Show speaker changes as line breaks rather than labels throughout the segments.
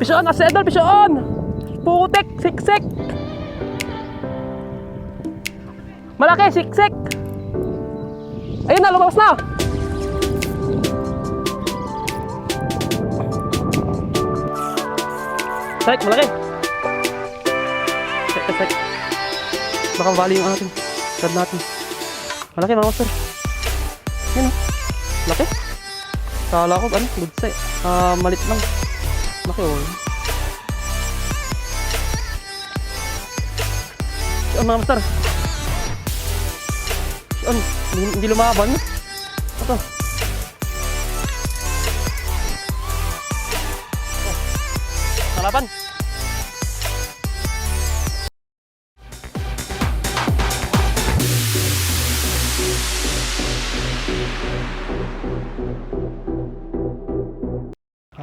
Pisoon, asedol, pisoon! Putek, siksik! Malaki, siksik! Ayun na, lumabas na! Sek, malaki! Sek. Baka bali yung ating sad natin. Malaki mga master. Yan o. Laki. Kala ko, ano, good size. Malit lang. Laki o. Yan mga master. Yan, hindi lumaban. Ito. Nalaban.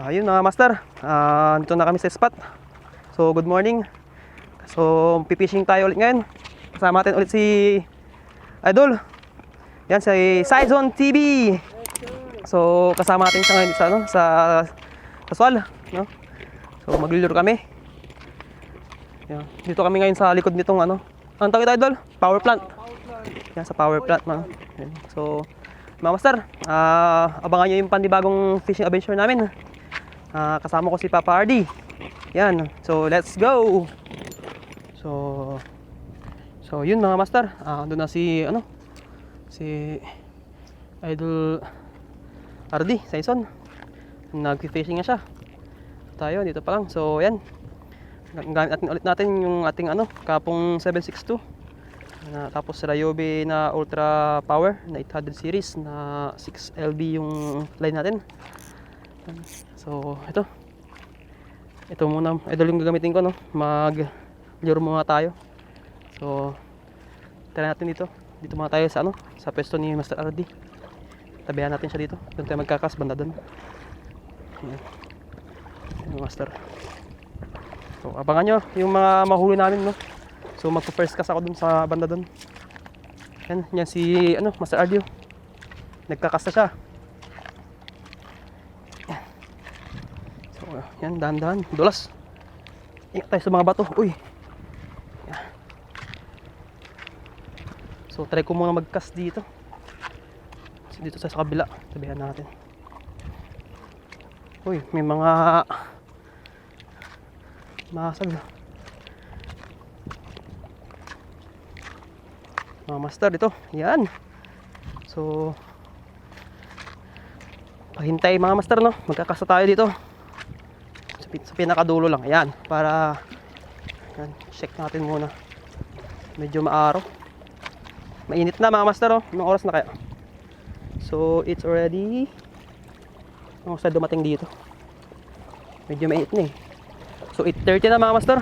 Ayun mga master, dito na kami sa spot. So good morning. So pipishing tayo ulit ngayon. Kasama natin ulit si Idol. Yan si Saizon TV. So kasama natin siya ngayon sa sa Swal, no? So maglilaro kami. Yan. Dito kami ngayon sa likod nitong ano. Ang tawag ito, Idol? Power plant. Yan sa power plant, mga. Yan. So mga master, abangan nyo yung panibagong fishing adventure namin. Kasama ko si Papa Ardy. Yan. So let's go. So yun mga master. Doon na si si Idol Ardy Saison. Nag-fishing na siya. Tayo dito pa lang. So yan. Gamit natin yung ating kapong 762. Tapos Ryobi na Ultra Power na 800 series na 6LB yung line natin. So ito muna Idol yung gagamitin ko, no? Maglaro muna tayo. So tara natin dito muna tayo sa sa pwesto ni Master Ardy. Tabihan natin siya dito. Doon tayo magkakas banda doon. Ayan, Master. So abangan nyo yung mga mahuli namin, no? So magpo-first cast ako dun sa banda dun. Yan si Master Ardy. Nagkakas na siya. So yan, dahan-dahan, dulas. Ingat tayo sa mga bato. Uy. So try ko muna mag-cast dito. So, dito sa kabila, tabihan natin. Uy, may mga masag. Mga master dito. Yan. So paghintay mga master, no? Magkakasa tayo dito. Sa pinakadulo lang. Ayan. Para yan, check natin muna. Medyo maaraw. Mainit na mga master, oh. Anong oras na kaya? So it's already sa dumating dito. Medyo mainit na eh. So 8:30 na mga master.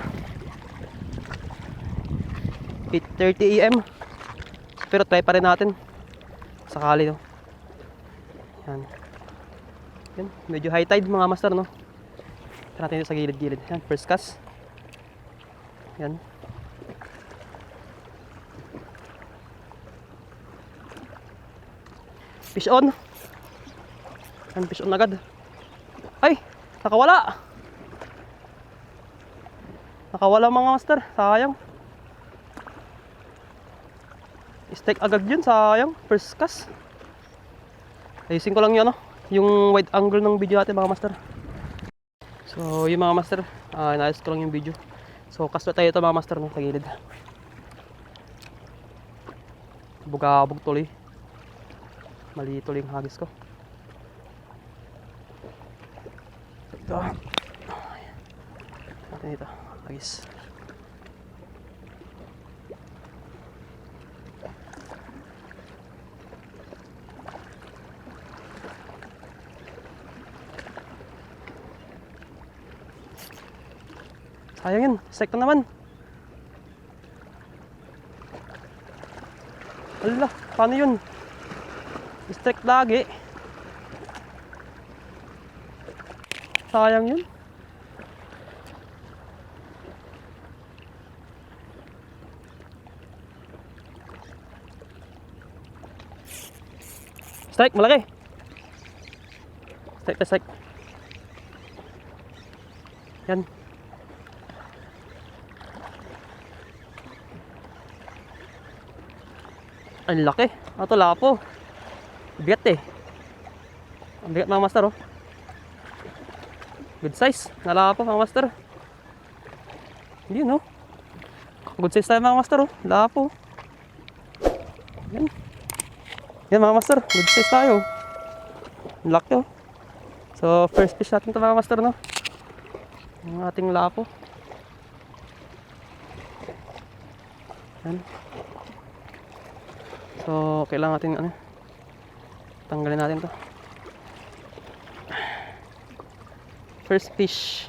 8:30 AM. Pero try pa rin natin. Sakali, no. Yan. Yan. Medyo high tide mga master, no. Try natin sa gilid-gilid. Yan. First cast. Yan. Fish on. Yan. Fish on agad. Ay! Nakawala! Nakawala mga master. Sayang. Strike agad yun, sayang. First cast. Ayusin ko lang yun, yung wide angle ng video natin mga master. So yung mga master, inaayos ko lang yung video. So cast tayo ito mga master, no, sa gilid. Bugabog tuloy. Mali tuloy yung hagis ko. Ito. Natin ito, hagis. Sayang yun, strike na naman. Ala, paano yun? Strike lagi. Sayang yun. Strike, malaki. Strike. Yan. Ang laki. Ito lapo. Bigat eh. Ang bigat mga master oh. Good size. Nalapo mga master. Yun oh. Good size tayo mga master oh. Lapo. Yan. Yan mga master. Good size tayo. Ang laki oh. So first fish natin ito mga master no. Ang ating lapo. Yan. So kailangan natin ano, tanggalin natin to. First fish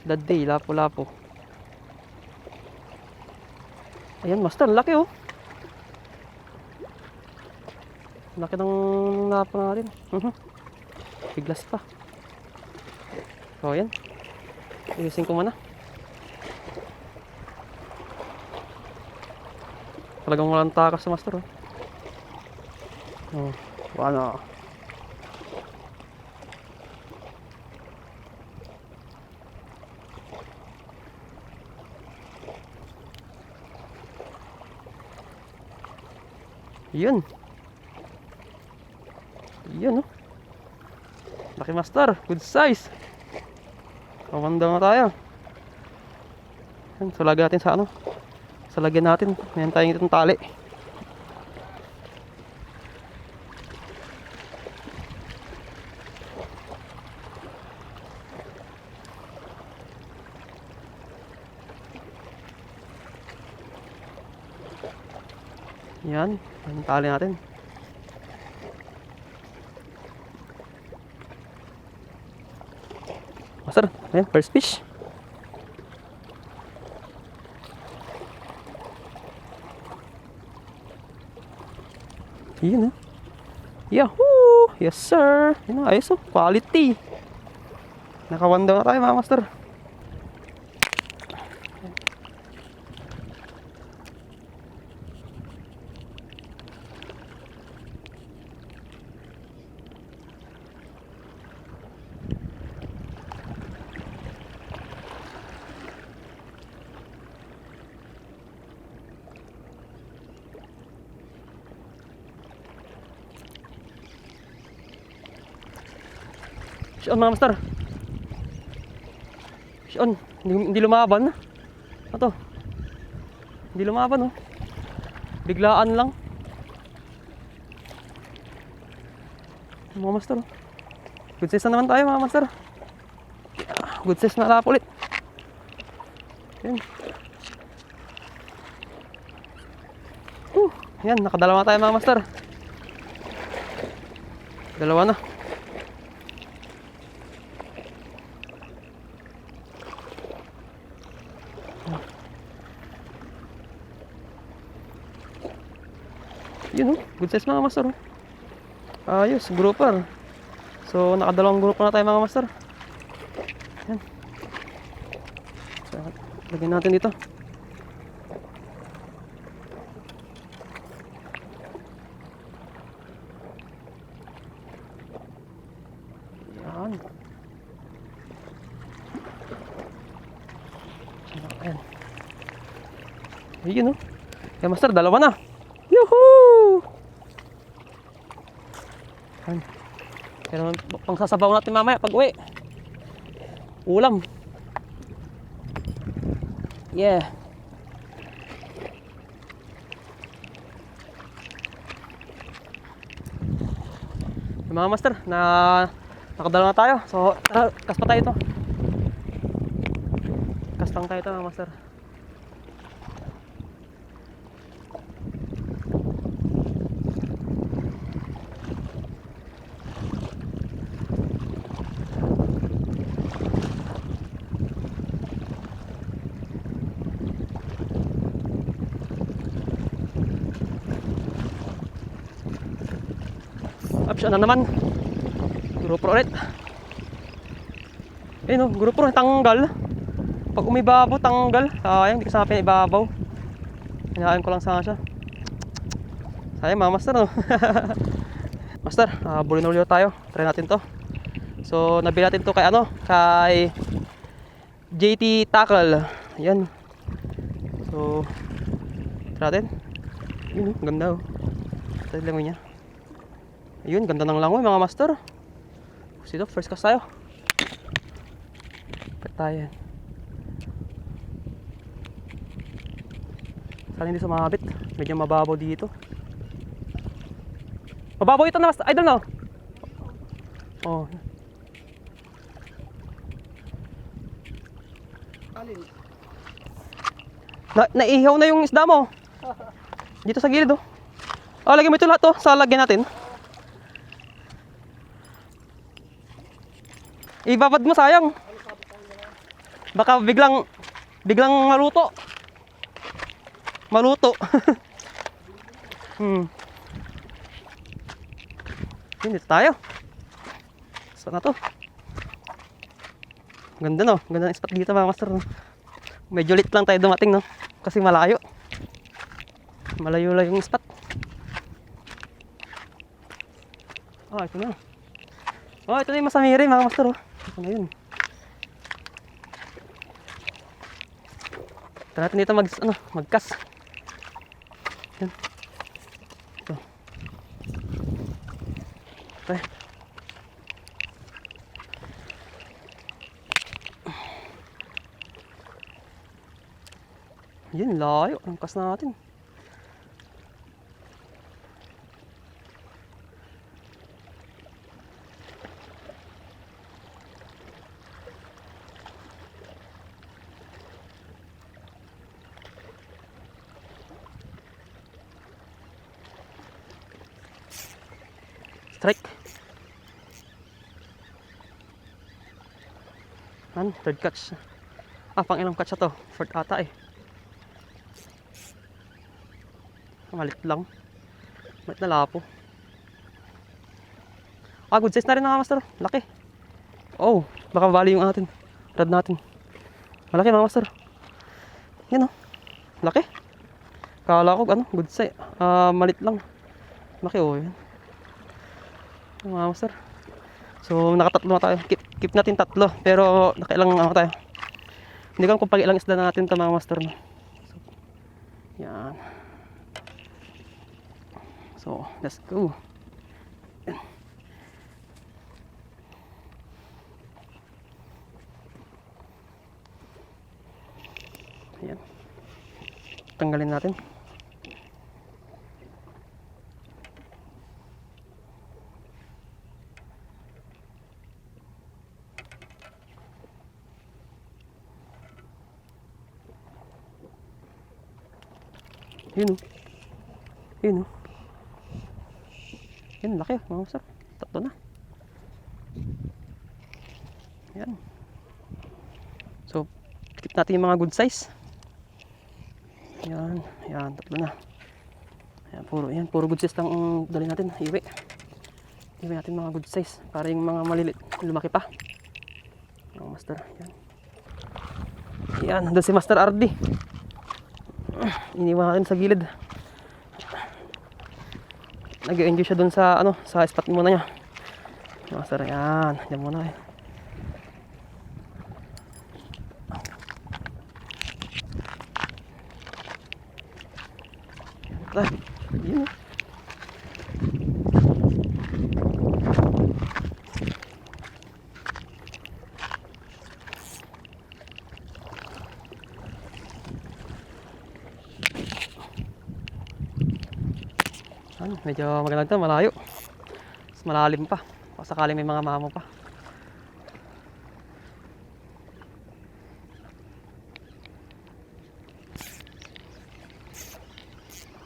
that day, lapo. Ayan master, laki oh. Laki ng lapo natin. Biglas pa. So ayan, ayusin ko muna. Talagang walang takas sa master oh. Oh, wala. Yun oh. Laki master, good size. Pamanda na tayo. Yan, so lagyan natin sa ano, sa lagyan natin. Mayroon tayong itong tali. Yan, yung tali natin. Master, ayan, first fish. Yun oh. Yahoo! Yes sir! Yun oh, ayos oh, quality. Nakawanda na tayo mga master. Fish on mga master. Fish on. Hindi lumaban. Ito. Hindi lumaban oh. Biglaan lang. Mga master oh. Good size na naman tayo mga master. Good size na lapo ulit. Yan. Yan, nakadalawa tayo mga master. Dalawa na. Yun oh, good size mga master oh. Ayos, grouper. So nakadalawang grouper na tayo mga master. Yan. So, lagyan natin dito. Yan. Ayan. Ayun oh. Yan master, dalawa na. Yuhuu! Ayan. Pero pangsasabaw natin mamaya pag uwi. Ulam. Yeah. Mga master, nakadala na tayo. So, kas pa tayo ito. Kastang tayo ito mga master. Option na naman. Grupo ulit. Ayun o, grupo rin, tanggal. Pag umibabaw, tanggal. Sayang, hindi ko sana pinibabaw. Hinahain ko lang sana siya. Sayang mga master no. Master, bulin ulit tayo. Try natin to. So, nabili natin to kay ano? Kay JT Tackle. Ayan. So, try natin. Yun, ganda oh. Ito yung langoy niya. Ayun, ganda ng langoy mga master. Sito, first cast tayo. Tayo. Sana hindi sumabit. Medyo mababaw dito. Mababaw ito na master. Idol no? Oh. Naihaw na yung isda mo. Dito sa gilid oh. Oh, lagyan mo ito lahat oh. Sa lagyan natin. Ibabad mo sayang. Baka biglang maluto. Maluto. Dito tayo. Saan na to? Ganda no. Ganda ng spot dito mga master. Medyo late lang tayo dumating no. Kasi malayo. Malayo-layo yung spot. Oh, ito na. Oh, ito na yung masamiri mga master. Oh. Ito na yun. Ito natin dito magkas. Yan. Ito. Okay. Yan, layo. Ang kas natin. Strike. Third catch. Pang ilang catch na to? Fourth ata eh. Malit lang. Malit na lapo. Good size na rin mga master. Laki. Oh, baka bali yung atin. Rad natin. Malaki mga master. Yan oh. Laki. Kala ko good size. Malit lang. Laki oh. Yan. Mga master. So nakatatlo na tayo. Keep natin tatlo. Pero nakailang tayo. Hindi ko kung pag ilang isda na natin ito mga master. So, yan. So let's go. Ayan. Tanggalin natin. Yun oh. Yun oh. Yan, laki mga master. Tatlo na. Yan. So, keep natin yung mga good size. Yan, yan, tatlo na. Yan, puro good size lang ang dali natin. Iwi natin mga good size. Para yung mga malilit, lumaki pa. Mga master, yan. Yan, doon si Master RD. Iniwan natin sa gilid. Nag-enjoy siya doon sa sa spot muna niya. Master, yan. Diyan muna eh. Yun. Medyo maganda ito, malayo. Mas malalim pa. Baka sakaling may mga mamo pa.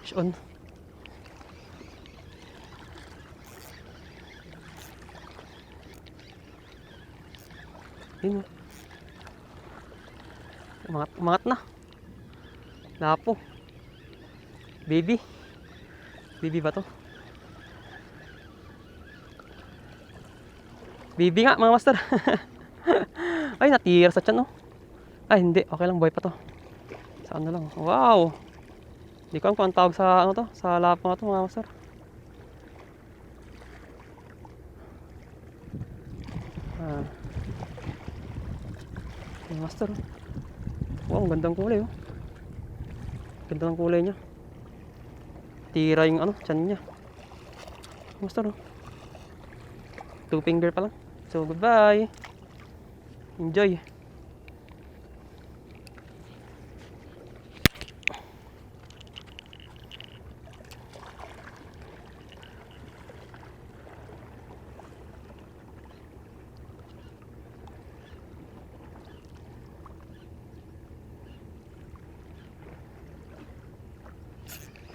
Fish on. Yun. Umangat na. Lapo. Baby. Baby ba to? Baby nga mga master. Ay, natira sa tiyan oh. Ay, hindi. Okay lang, buhay pa to. Saan na lang. Wow. Hindi ko alam kung ang tawag sa to. Sa lapo na to mga master. Ah, yung master. Wow, ang gandang kulay oh. Ganda ng kulay niya. Tira yung ano, tiyan niya. Master oh. 2 finger pa lang. So, goodbye. Enjoy.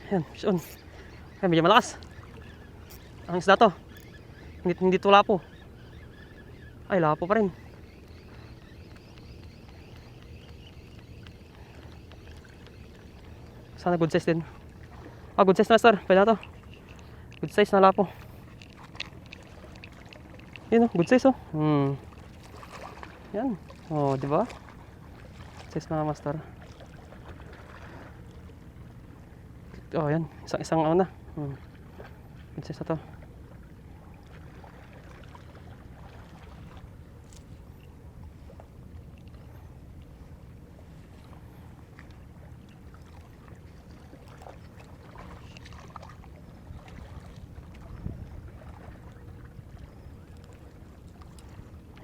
Yan, fish on. Ay, medyo malakas. Ang isda to. Hindi to lapo. Ay, lapo pa rin. Sana good size din. Ah, good size na sir. Pwede na to. Good size na lapo. Yan oh, good size oh. Yan. Oh, di ba? Good size na master. Oh, yan. Isang ano na. Good size na to.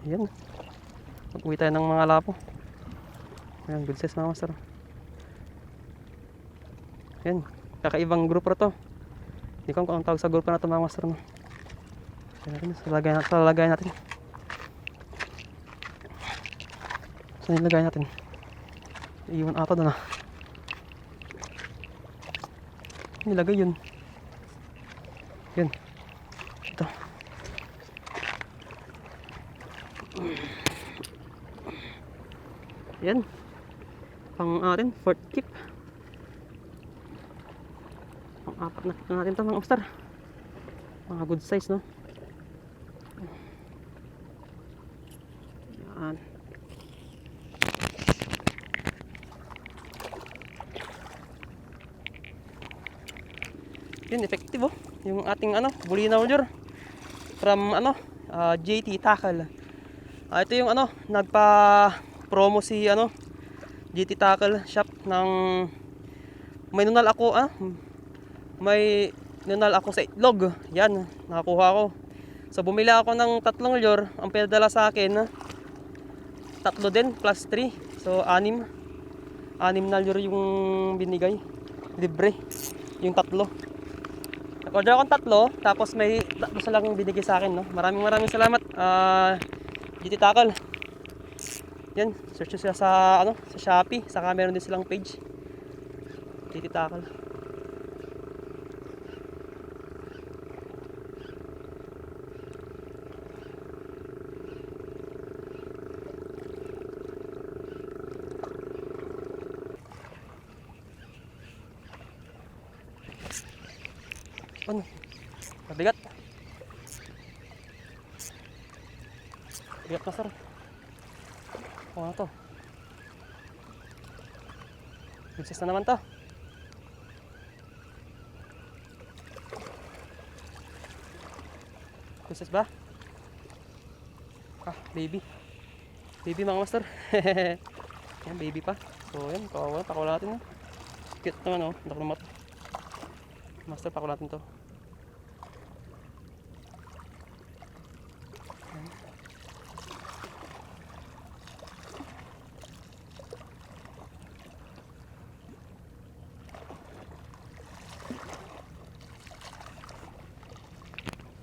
Yan. Mag-uwi tayo ng mga lapo. Ayan, good size na master. Yan. Kakaibang grupo na to. Hindi ko kung ang tawag sa grupo na to mga master. No? Salagay natin. Saan nilagay natin? Iwan ata doon ah. Nilagay yun. Yun. Ito. Yan. Pang atin, fourth keep. Pang apat na keep na natin ito mga master. Mga good size no. Yan. Yun, effective oh. Yung ating ano, Bulinaw lure from ano, JT Tackle. Ito yung ano, nagpa-promo si ano, JT Tackle shop ng may nunal ako may nunal ako sa itlog. Yan, nakakuha ako. So bumili ako ng 3 lure. Ang pinadala sa akin 3 din plus 3. So 6 na lure yung binigay. Libre yung 3. Order akong 3, tapos may 3 lang yung binigay sa akin, no? Maraming salamat, JT Tackle. Yan, search sila sa ano, sa Shopee, saka meron din silang page. JT Tackle. Ano? Mabigat. Bigat na sir. O ano to? Good size na naman to. Good size ba? Baby. Baby mga master. Yan, baby pa. So yan, pakuha natin. Cute naman oh, naklumat. Master, pakuha natin to.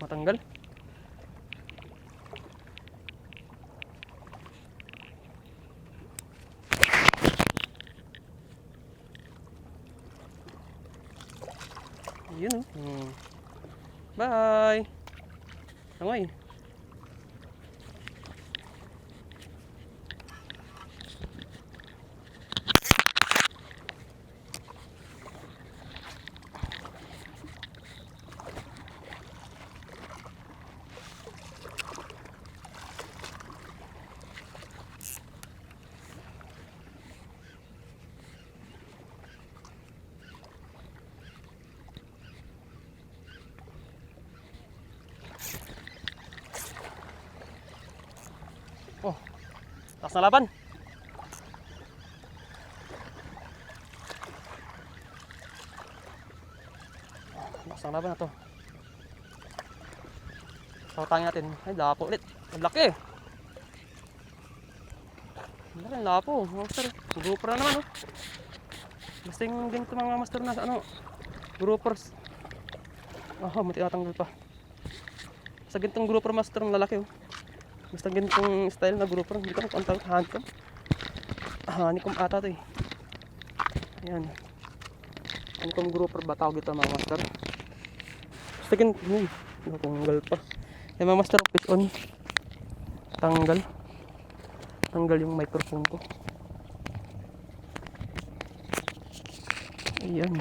Matanggal. Yun oh. Bye. Amoy. Oh, taas na laban. Taas na laban na to. Sautangin natin. Ay, lapo ulit. Ang laki. Ang laki, lapo. Master, grouper na naman, oh. Basta yung ganito mga master na ano, groupers. Oh, mati natanggal pa. Sa ganitong grouper master ng lalaki, oh. Basta ganitong style na grouper. Hindi ko ang tawag, honeycomb. Honeycomb ata to eh. Ayan. Honeycomb grouper ba tawag ito mga master? Basta ganito, natanggal pa. Yung mga master, fish on. Tanggal. Tanggal yung microphone ko. Ayan.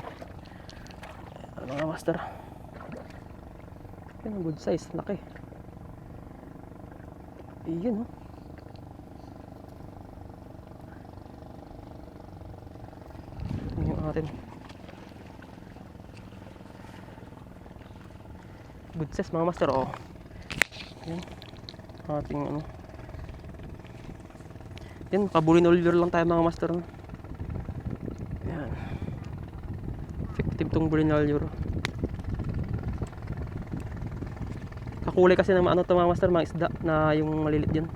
Ano mga master? Yan, good size, laki. Ayan, oh. Ayan yung atin. Good size mga master, oh. Ayan. Ating ano. Yan, kabulin oliver lang tayo mga master. Yan. Effective tong bulin oliver. Kakulay kasi ng ano to mga master, mga isda na yung maliliit dyan.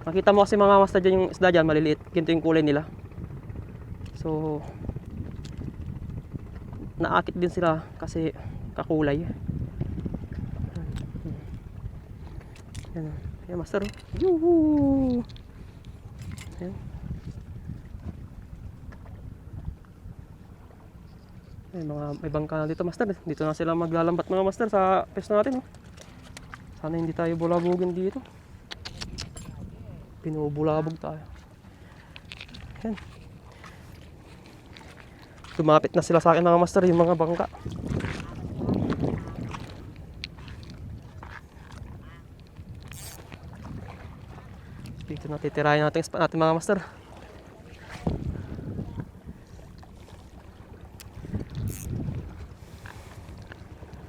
Makita mo kasi mga master dyan yung isda dyan, maliliit. Ganito yung kulay nila. So, naakit din sila kasi kakulay. Yan, yan master. Yuhuu! Ayan. May bangka na dito master. Dito na sila maglalambat mga master sa pwesto natin. Oh. Sana hindi tayo bulabugin dito. Pinubulabog tayo. Ayan. Lumapit na sila sa akin mga master yung mga bangka. Dito na titirahin natin yung spot natin mga master.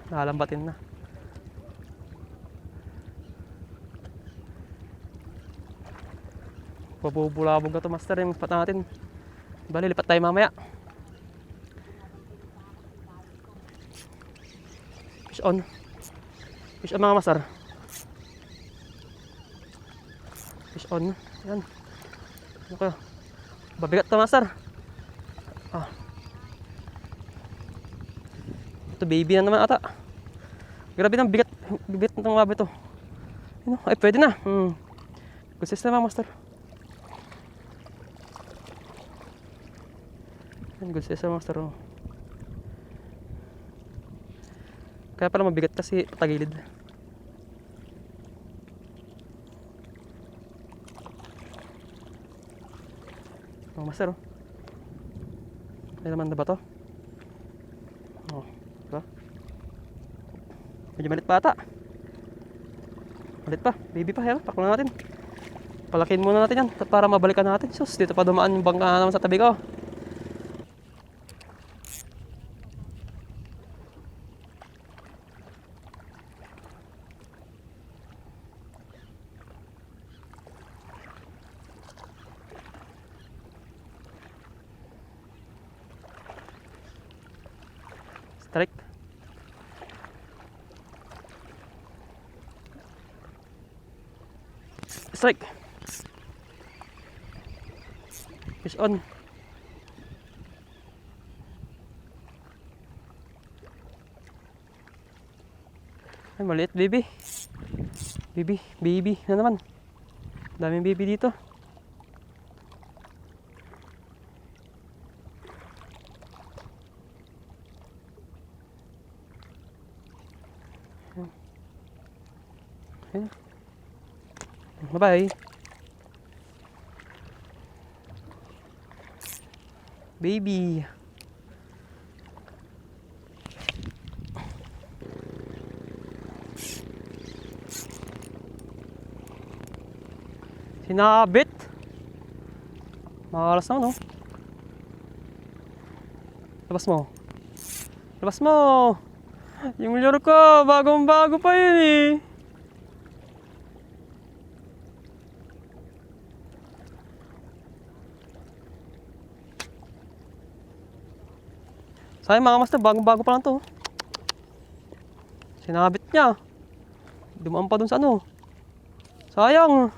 Lalambatin na. Pabubulabog na to master yung spot natin. Bali lipat tayo mamaya. Fish on. Fish on mga master. Fish on. Yan. Ano kayo? Babigat to master. Ah. Ito baby na naman ata. Grabe ng bigat. Bigat ng mabi to. Ay pwede na. Good system mga master. Good system mga master. Oh. Kaya pala mabigat kasi patagilid. Mga master, oh. May naman na ba to? Oh, diba? Medyo malit pa ata. Malit pa, baby pa, yan. Pakulan natin. Palakin muna natin yan para mabalikan natin. Sus, dito pa dumaan yung bangka naman sa tabi ko. Strike. Strike. Fish on. Ay, maliit baby. Baby na naman. Daming baby dito. Ayan. Bye-bye. Baby. Sinabit. Malas naman, oh. Labas mo. Labas mo. Yung lure ko, bagong bago pa yun eh. Sayang mga master, bagong-bago pa lang to. Sinabit niya. Dumaan pa dun sa ano. Sayang.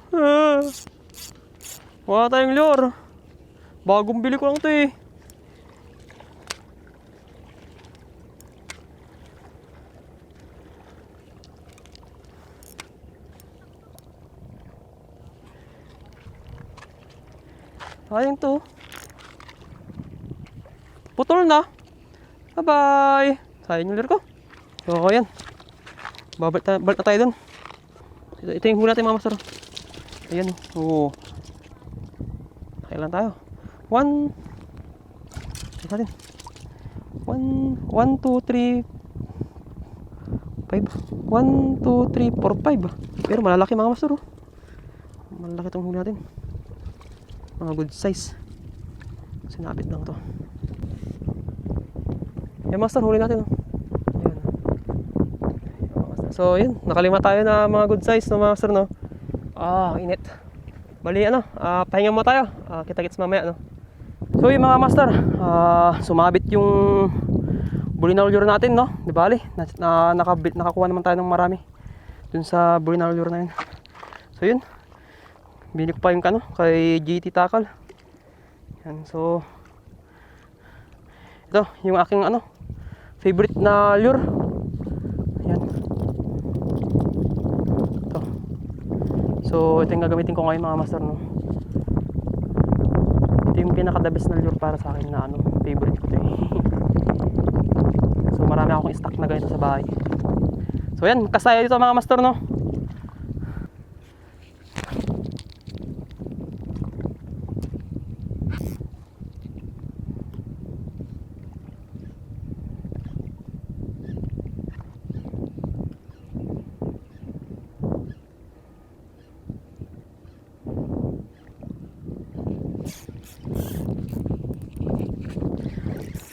Wala tayong lure. Bagong bili ko lang to eh. Sayang to. Putol na. Bye-bye. Sayang yung lure ko. So, ayan. Balik na tayo dun. Ito yung huli natin mga master. Ayan. Oo. Kailan tayo? 1 2, 3 5 1, 2, 3, 4, 5. Pero malalaki mga master. Malalaki itong huli natin. Mga good size. Sinabit lang to. Yan master, huli natin. Ayan. So yun, nakalima tayo na mga good size no master no. Init. Bali ano, pahinga mo tayo. Kita-kits mamaya no. So yung mga master, sumabit yung Bolinao lure natin no. Di bali, nakakuha naman tayo ng marami dun sa Bolinao lure na yun. So yun, bili ko pa yung kay GT Tackle. Yan, so ito yung aking favorite na lure. Yan. Ito. So ito yung gagamitin ko ngayon mga master no. Ito yung pinaka the best na lure para sa akin na favorite ko ito eh. So marami akong stock na ganito sa bahay. So yan, kasaya dito mga master no.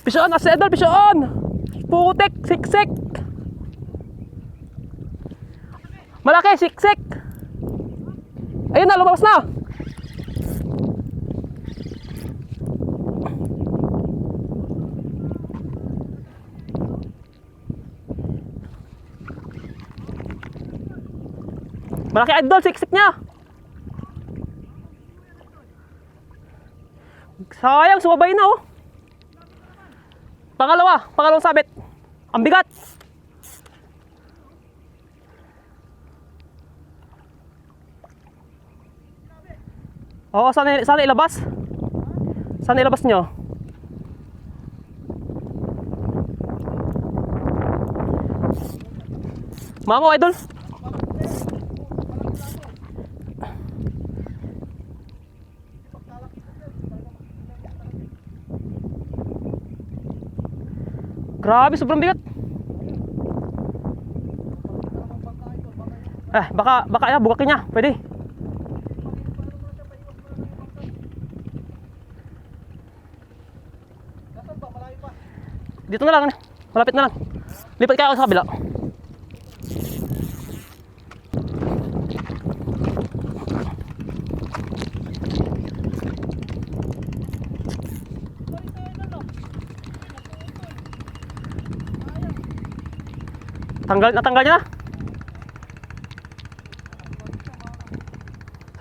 Pisyon, asedal, pisyon! Putik, siksik! Malaki, siksik! Ayun na, lumabas na! Malaki idol, siksik niya! Sayang, sumabay na oh! Pangalawang sabit. Ang bigat. Oo, sana ilabas? Sana ilabas nyo? Mamo, idol. Grabe, sobrang bigat. Baka ya, bukakin niya. Pwede. Dito na lang. Malapit na lang. Lipat kaya ako sa kabila. Natanggal niya na.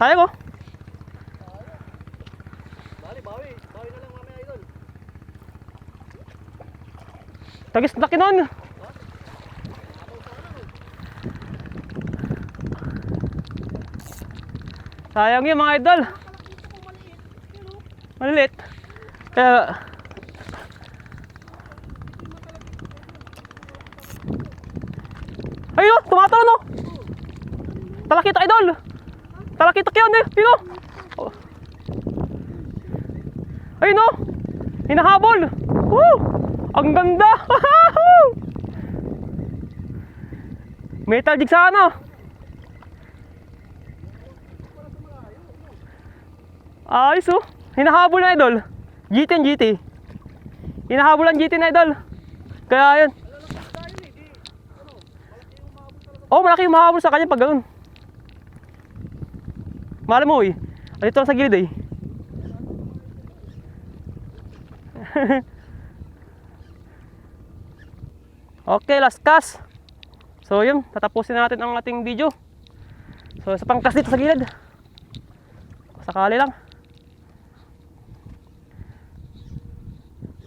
Sayang oh. Bawi na lang mamaya idol. Tagis laki nun. Sayang yun mga idol. Malilit. Kaya ayun, tumatalon no. Talakita idol. Talakita kyan eh. Pino. Ayun no. Hinahabol. Woo! Ang ganda. Metal jig sana. Ayos oh. Hinahabol na idol. GT and GT. Hinahabol ang GT na idol. Kaya yun. Oh, malaki yung mahabol sa kanya pag gano'n. Mahal mo eh. Dito lang sa gilid eh. Okay, last cast. So yun, tatapusin natin ang ating video. So sa pangkas dito sa gilid. Sakali lang.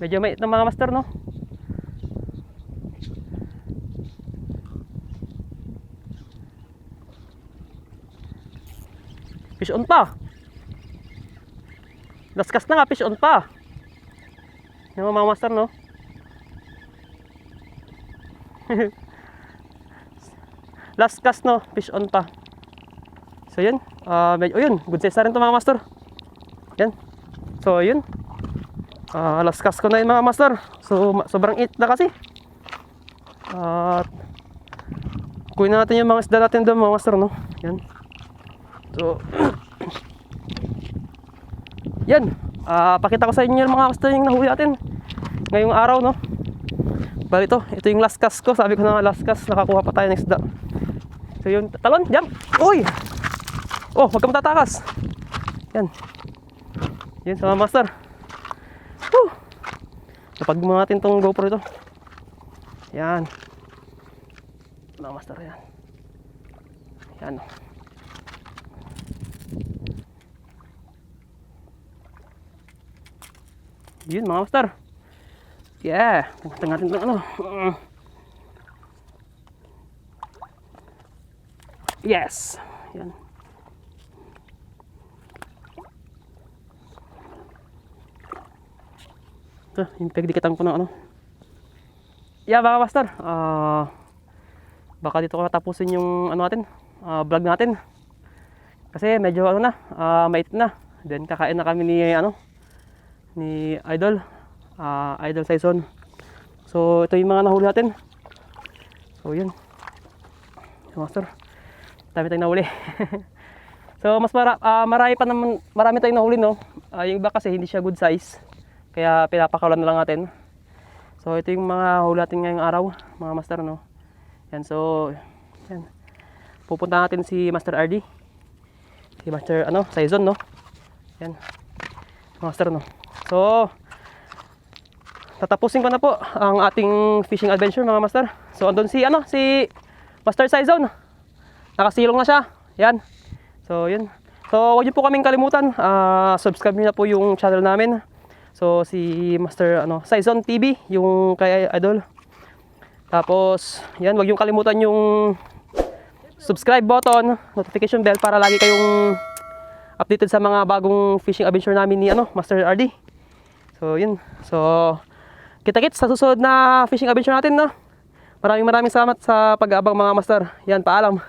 Medyo mait ng mga master, no? Fish on pa. Last cast na nga, fish on pa. Yung mga master, no? Last cast, no? Fish on pa. So yun, medyo, yun, good size na rin ito mga master. Yan. So yun. Last cast ko na yun mga master. So sobrang it na kasi. At kunin natin yung mga isda natin doon mga master, no? Yan. So yan. Pakita ko sa inyo yung mga master yung nahuli natin ngayong araw, no? Bali ito yung last cast ko. Sabi ko na last cast, nakakuha pa tayo ng isda. So yun, talon, jump. Uy! Oh, huwag ka matatakas. Yan. Yan sa mga master. Woo! Napag mo natin tong GoPro ito. Yan. Mga master yan. Yan. Yun mga master. Yeah. Tengah natin itong ano. Yes. Yan. Ito, yung pagdikitan ko ng ano. Yeah, mga master. Baka dito ko tapusin yung ano natin, vlog natin. Kasi medyo ano na, mait na. Then kakain na kami ni ano, ni Idol. Idol Saison. So ito yung mga nahuli natin. So yun. Master. Dami tayong nahuli. So mas marami pa naman, marami tayong nahuli, no. Yung iba kasi hindi siya good size. Kaya pinapakawalan na lang natin. So ito yung mga huli natin ngayong araw, mga master, no. Yan, so yan. Pupunta natin si Master RD. Si Master ano, Saison, no. Yan. Master, no. So tatapusin ko na po ang ating fishing adventure mga master. So andun si ano, si Master Saison. Nakasilong na siya. Yan. So yun. So huwag niyo po kaming kalimutan, subscribe niyo na po yung channel namin. So si Master ano, Saison TV, yung kay Idol. Tapos yan, huwag niyo kalimutan yung subscribe button, notification bell para lagi kayong updated sa mga bagong fishing adventure namin ni ano, Master RD. So yun. So kita-kits sa susunod na fishing adventure natin, no. Maraming salamat sa pag-aabang mga master. Yan, paalam.